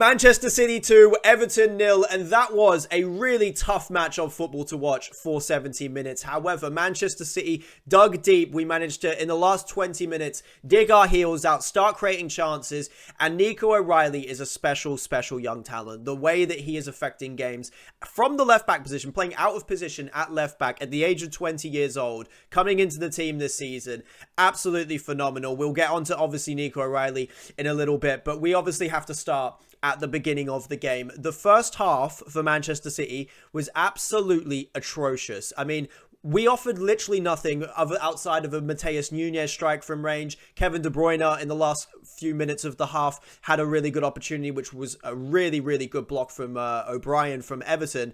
Manchester City 2, Everton 0, and that was a really tough match of football to watch for 70 minutes. However, Manchester City dug deep. We managed to, in the last 20 minutes, dig our heels out, start creating chances, and Nico O'Reilly is a special young talent. The way that he is affecting games from the left-back position, playing out of position at left-back at the age of 20 years old, coming into the team this season, absolutely phenomenal. We'll get on to, obviously, Nico O'Reilly in a little bit, but we obviously have to start at the beginning of the game. The first half for Manchester City was absolutely atrocious. I mean, we offered literally nothing outside of a Matheus Nunes strike from range. Kevin De Bruyne in the last few minutes of the half had a really good opportunity, which was a really good block from O'Brien from Everton.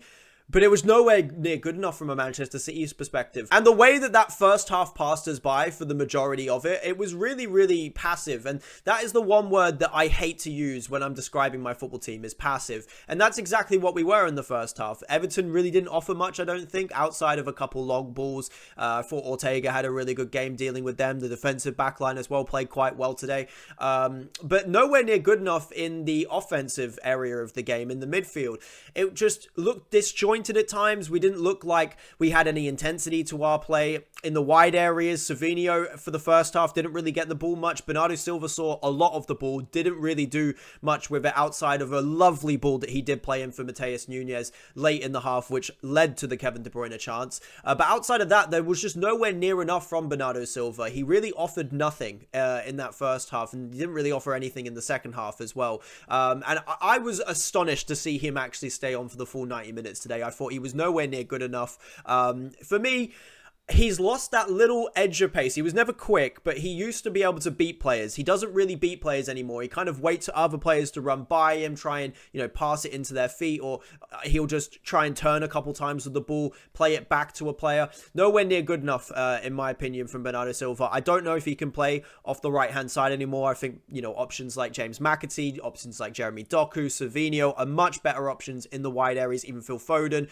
But it was nowhere near good enough from a Manchester City's perspective. And the way that that first half passed us by for the majority of it, it was really passive. And that is the one word that I hate to use when I'm describing my football team, is passive. And that's exactly what we were in the first half. Everton really didn't offer much, I don't think, outside of a couple long balls. I thought Ortega had a really good game dealing with them. The defensive backline as well played quite well today. But nowhere near good enough in the offensive area of the game, in the midfield. It just looked disjointed at times. We didn't look like we had any intensity to our play in the wide areas. Savinho for the first half didn't really get the ball much. Bernardo Silva saw a lot of the ball, didn't really do much with it outside of a lovely ball that he did play in for Matheus Nunes late in the half, which led to the Kevin De Bruyne chance. But outside of that, there was just nowhere near enough from Bernardo Silva. He really offered nothing in that first half, and he didn't really offer anything in the second half as well. And I was astonished to see him actually stay on for the full 90 minutes today. I thought he was nowhere near good enough. For me, he's lost that little edge of pace. He was never quick, but he used to be able to beat players. He doesn't really beat players anymore. He kind of waits for other players to run by him, try and, pass it into their feet, or he'll just try and turn a couple times with the ball, play it back to a player. Nowhere near good enough, in my opinion, from Bernardo Silva. I don't know if he can play off the right-hand side anymore. I think, options like James McAtee, options like Jeremy Doku, Savinho are much better options in the wide areas, even Phil Foden.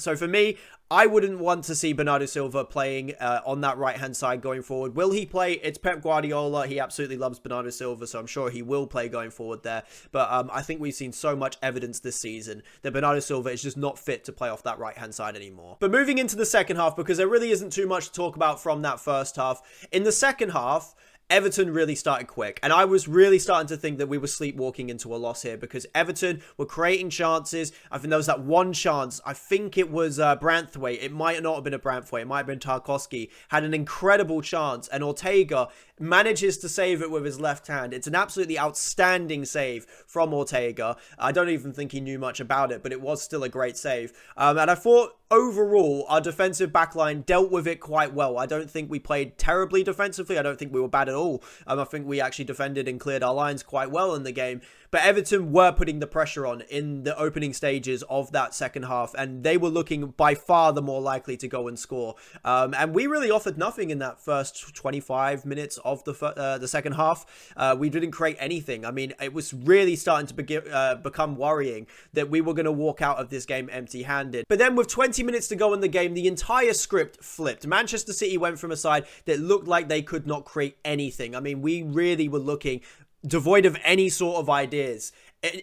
So for me, I wouldn't want to see Bernardo Silva playing on that right-hand side going forward. Will he play? It's Pep Guardiola. He absolutely loves Bernardo Silva, so I'm sure he will play going forward there. But I think we've seen so much evidence this season that Bernardo Silva is just not fit to play off that right-hand side anymore. But moving into the second half, because there really isn't too much to talk about from that first half. In the second half, Everton really started quick, and I was really starting to think that we were sleepwalking into a loss here, because Everton were creating chances. I think there was that one chance, I think it was Branthwaite, it might not have been a Branthwaite, it might have been Tarkowski, had an incredible chance, and Ortega manages to save it with his left hand. It's an absolutely outstanding save from Ortega. I don't even think he knew much about it, but it was still a great save. And I thought overall our defensive backline dealt with it quite well. I don't think we played terribly defensively. I don't think we were bad at all. I think we actually defended and cleared our lines quite well in the game. But Everton were putting the pressure on in the opening stages of that second half, and they were looking by far the more likely to go and score. And we really offered nothing in that first 25 minutes of the second half. We didn't create anything. I mean, it was really starting to become worrying that we were going to walk out of this game empty-handed. But then with 20 minutes to go in the game, the entire script flipped. Manchester City went from a side that looked like they could not create anything. I mean, we really were looking devoid of any sort of ideas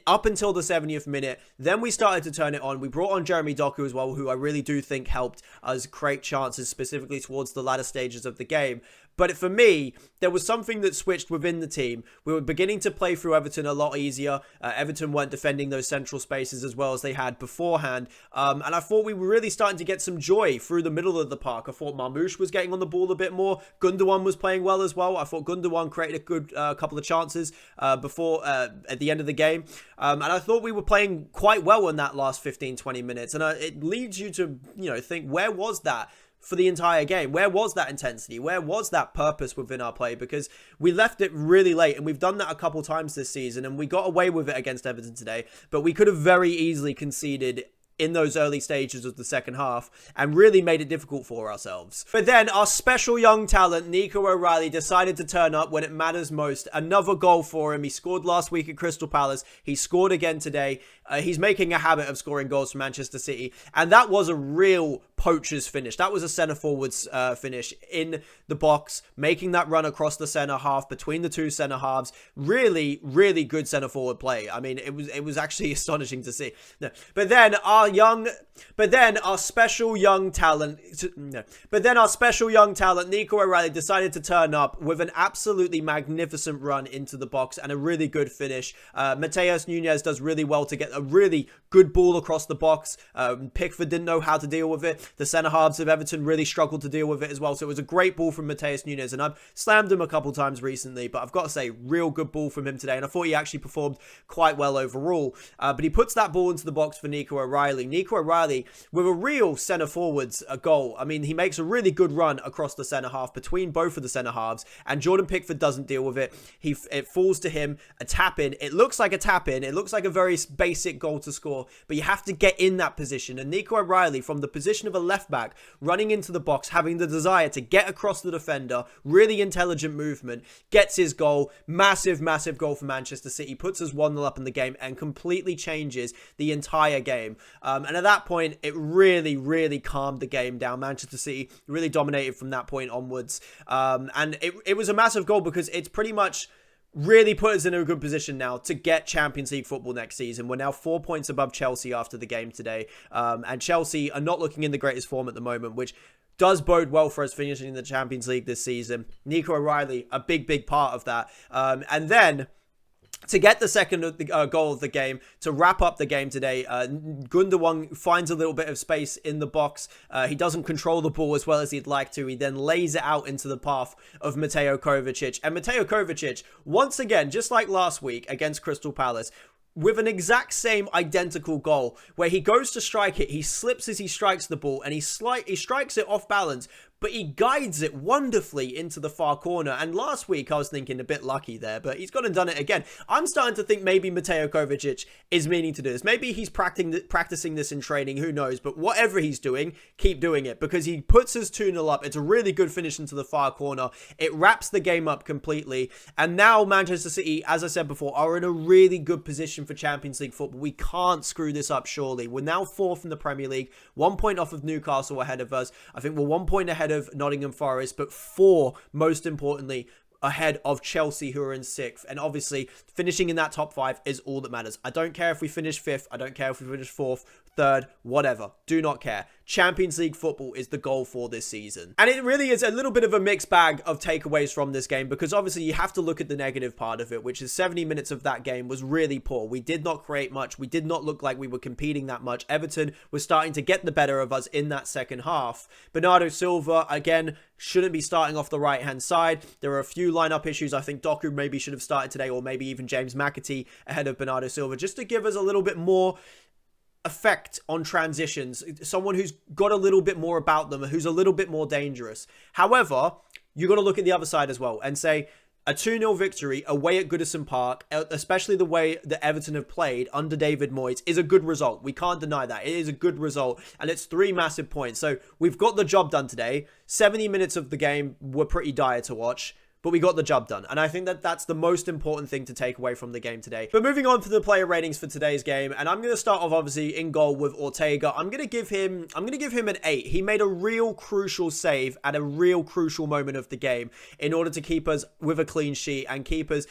up until the 70th minute. Then we started to turn it on. We brought on Jeremy Doku as well, who I really do think helped us create chances, specifically towards the latter stages of the game. But for me, there was something that switched within the team. We were beginning to play through Everton a lot easier. Everton weren't defending those central spaces as well as they had beforehand. And I thought we were really starting to get some joy through the middle of the park. I thought Marmoush was getting on the ball a bit more. Gundogan was playing well as well. I thought Gundogan created a good couple of chances before at the end of the game. And I thought we were playing quite well in that last 15-20 minutes. And it leads you to, think, where was that for the entire game? Where was that intensity? Where was that purpose within our play? Because we left it really late, and we've done that a couple times this season, and we got away with it against Everton today, but we could have very easily conceded in those early stages of the second half and really made it difficult for ourselves. But then our special young talent, Nico O'Reilly, decided to turn up when it matters most. Another goal for him. He scored last week at Crystal Palace. He scored again today. He's making a habit of scoring goals for Manchester City. And that was a real poacher's finish. That was a centre forwards finish in the box, making that run across the centre half between the two centre halves. Really, really good centre forward play. I mean, it was actually astonishing to see. No. But then our special young talent, Nico O'Reilly, decided to turn up with an absolutely magnificent run into the box and a really good finish. Matheus Nunes does really well to get a really good ball across the box. Pickford didn't know how to deal with it. The centre halves of Everton really struggled to deal with it as well. So it was a great ball from Matheus Nunes, and I've slammed him a couple times recently, but I've got to say, real good ball from him today, and I thought he actually performed quite well overall. But he puts that ball into the box for Nico O'Reilly. Nico O'Reilly with a real centre forwards goal. I mean, he makes a really good run across the centre half between both of the centre halves, and Jordan Pickford doesn't deal with it. It falls to him, a tap in. It looks like a tap in. It looks like a very basic goal to score, but you have to get in that position. And Nico O'Reilly, from the position of a left back, running into the box, having the desire to get across the defender, really intelligent movement, gets his goal. Massive, massive goal for Manchester City. Puts us 1-0 up in the game and completely changes the entire game. And at that point, it really, really calmed the game down. Manchester City really dominated from that point onwards. And it was a massive goal because it's pretty much really put us in a good position now to get Champions League football next season. We're now 4 points above Chelsea after the game today. And Chelsea are not looking in the greatest form at the moment, which does bode well for us finishing the Champions League this season. Nico O'Reilly, a big, big part of that. And then to get the second goal of the game, to wrap up the game today, Gundogan finds a little bit of space in the box. He doesn't control the ball as well as he'd like to. He then lays it out into the path of Mateo Kovacic. And Mateo Kovacic, once again, just like last week against Crystal Palace, with an exact same identical goal, where he goes to strike it, he slips as he strikes the ball, and he strikes it off balance, but he guides it wonderfully into the far corner. And last week, I was thinking a bit lucky there, but he's gone and done it again. I'm starting to think maybe Mateo Kovacic is meaning to do this. Maybe he's practicing this in training, who knows? But whatever he's doing, keep doing it, because he puts his 2-0 up. It's a really good finish into the far corner. It wraps the game up completely. And now Manchester City, as I said before, are in a really good position for Champions League football. We can't screw this up, surely. We're now 4th in the Premier League, 1 point off of Newcastle ahead of us. I think we're 1 point ahead of Nottingham Forest, but 4, most importantly, ahead of Chelsea, who are in 6th. And obviously, finishing in that top 5 is all that matters. I don't care if we finish 5th. I don't care if we finish 4th, 3rd, whatever. Do not care. Champions League football is the goal for this season. And it really is a little bit of a mixed bag of takeaways from this game, because obviously you have to look at the negative part of it, which is 70 minutes of that game was really poor. We did not create much. We did not look like we were competing that much. Everton was starting to get the better of us in that second half. Bernardo Silva, again, shouldn't be starting off the right-hand side. There are a few lineup issues. I think Doku maybe should have started today, or maybe even James McAtee ahead of Bernardo Silva, just to give us a little bit more effect on transitions, someone who's got a little bit more about them, who's a little bit more dangerous. However, you got to look at the other side as well and say a 2-0 victory away at Goodison Park, especially the way that Everton have played under David Moyes, is a good result. We can't deny that. It is a good result, and it's 3 massive points. So we've got the job done today. 70 minutes of the game were pretty dire to watch, but we got the job done. And I think that that's the most important thing to take away from the game today. But moving on to the player ratings for today's game, and I'm going to start off obviously in goal with Ortega. I'm going to give him an 8. He made a real crucial save at a real crucial moment of the game in order to keep us with a clean sheet and keep us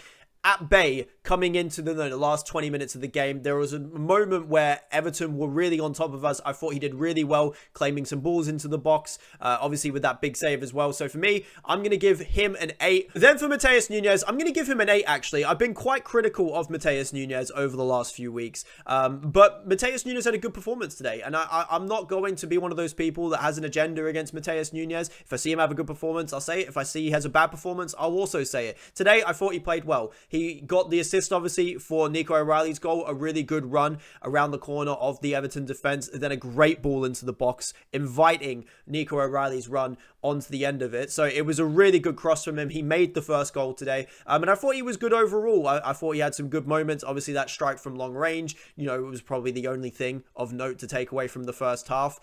at bay coming into the last 20 minutes of the game. There was a moment where Everton were really on top of us. I thought he did really well, claiming some balls into the box, obviously with that big save as well. So for me, I'm going to give him an 8. Then for Matheus Nunes, I'm going to give him an 8 actually. I've been quite critical of Matheus Nunes over the last few weeks, but Matheus Nunes had a good performance today, and I'm not going to be one of those people that has an agenda against Matheus Nunes. If I see him have a good performance, I'll say it. If I see he has a bad performance, I'll also say it. Today, I thought he played well. He got the assist, obviously, for Nico O'Reilly's goal. A really good run around the corner of the Everton defence. Then a great ball into the box, inviting Nico O'Reilly's run onto the end of it. So it was a really good cross from him. He made the first goal today. And I thought he was good overall. I thought he had some good moments. Obviously, that strike from long range, you know, it was probably the only thing of note to take away from the first half.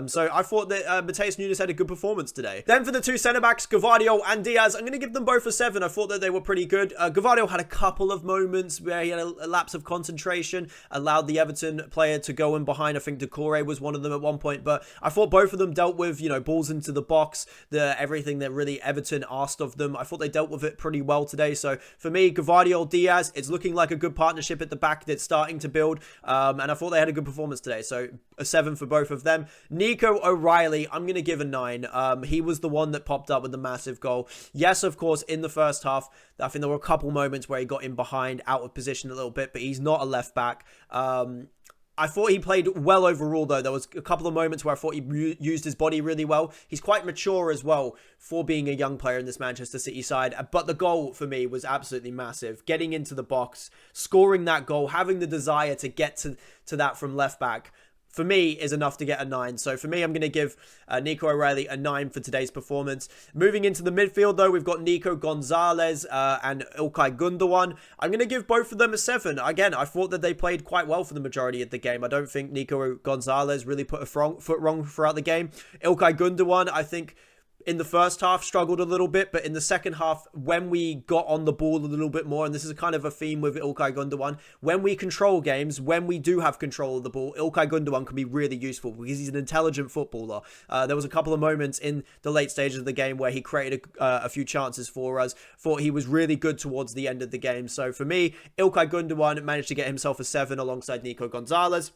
So I thought that Matheus Nunes had a good performance today. Then for the two centre-backs, Gvardiol and Diaz, I'm going to give them both a 7. I thought that they were pretty good. Gvardiol had a couple of moments where he had a lapse of concentration, allowed the Everton player to go in behind. I think Decore was one of them at one point, but I thought both of them dealt with, you know, balls into the box, everything that really Everton asked of them. I thought they dealt with it pretty well today. So for me, Gvardiol, Diaz, it's looking like a good partnership at the back that's starting to build, and I thought they had a good performance today. So a 7 for both of them. Nico O'Reilly, I'm going to give a 9. He was the one that popped up with the massive goal. Yes, of course, in the first half, I think there were a couple moments where he got in behind, out of position a little bit, but he's not a left back. I thought he played well overall, though. There was a couple of moments where I thought he used his body really well. He's quite mature as well for being a young player in this Manchester City side. But the goal for me was absolutely massive. Getting into the box, scoring that goal, having the desire to get to that from left back, for me, is enough to get a 9. So for me, I'm going to give Nico O'Reilly a 9 for today's performance. Moving into the midfield, though, we've got Nico Gonzalez and Ilkay Gundogan. I'm going to give both of them a 7. Again, I thought that they played quite well for the majority of the game. I don't think Nico Gonzalez really put a foot wrong throughout the game. Ilkay Gundogan, I think, in the first half struggled a little bit, but in the second half, when we got on the ball a little bit more, and this is kind of a theme with Ilkay Gundogan, when we control games, when we do have control of the ball, Ilkay Gundogan can be really useful because he's an intelligent footballer. There was a couple of moments in the late stages of the game where he created a few chances for us. Thought he was really good towards the end of the game. So for me, Ilkay Gundogan managed to get himself a 7 alongside Nico Gonzalez.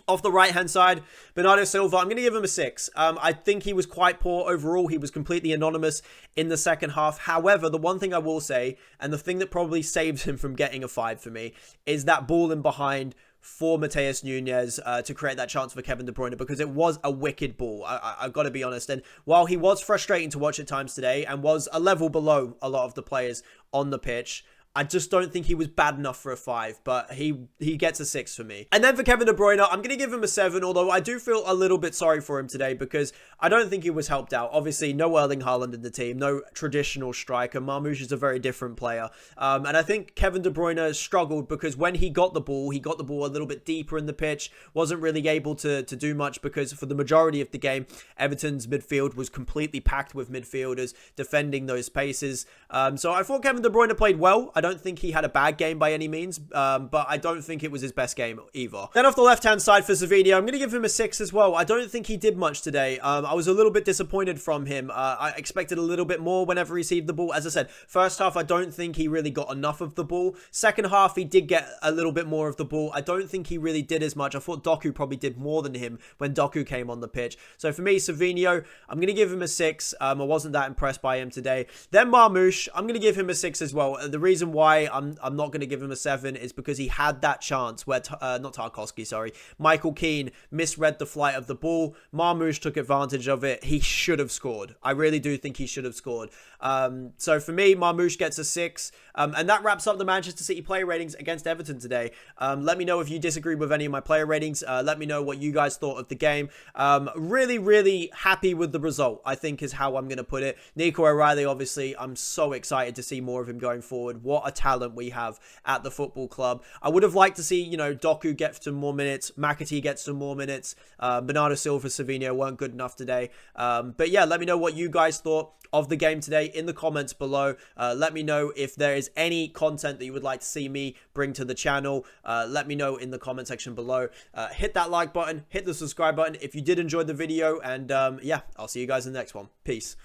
Off the right-hand side, Bernardo Silva, I'm going to give him a 6. I think he was quite poor overall. He was completely anonymous in the second half. However, the one thing I will say, and the thing that probably saves him from getting a 5 for me, is that ball in behind for Matheus Nunes to create that chance for Kevin De Bruyne, because it was a wicked ball. I've got to be honest. And while he was frustrating to watch at times today and was a level below a lot of the players on the pitch, I just don't think he was bad enough for a 5, but he gets a 6 for me. And then for Kevin De Bruyne, I'm going to give him a 7, although I do feel a little bit sorry for him today because I don't think he was helped out. Obviously, no Erling Haaland in the team, no traditional striker. Marmoush is a very different player. And I think Kevin De Bruyne struggled because when he got the ball a little bit deeper in the pitch, wasn't really able to do much because for the majority of the game, Everton's midfield was completely packed with midfielders defending those spaces. So I thought Kevin De Bruyne played well. I don't think he had a bad game by any means, but I don't think it was his best game either. Then off the left-hand side for Savinho, I'm going to give him a 6 as well. I don't think he did much today. I was a little bit disappointed from him. I expected a little bit more whenever he received the ball. As I said, first half, I don't think he really got enough of the ball. Second half, he did get a little bit more of the ball. I don't think he really did as much. I thought Doku probably did more than him when Doku came on the pitch. So for me, Savinho, I'm going to give him a 6. I wasn't that impressed by him today. Then Marmoush, I'm going to give him a 6 as well. The reason why I'm not going to give him a 7 is because he had that chance where, not Tarkowski, sorry, Michael Keane misread the flight of the ball. Marmoush took advantage of it. He should have scored. I really do think he should have scored. So for me, Marmoush gets a 6. And that wraps up the Manchester City player ratings against Everton today. Let me know if you disagree with any of my player ratings. Let me know what you guys thought of the game. Really, really happy with the result, I think is how I'm going to put it. Nico O'Reilly, obviously, I'm so excited to see more of him going forward. What a talent we have at the football club. I would have liked to see, you know, Doku get some more minutes, McAtee get some more minutes, Bernardo Silva, Savinho weren't good enough today. But yeah, let me know what you guys thought of the game today in the comments below. Let me know if there is any content that you would like to see me bring to the channel. Let me know in the comment section below. Hit that like button, hit the subscribe button if you did enjoy the video, and yeah, I'll see you guys in the next one. Peace.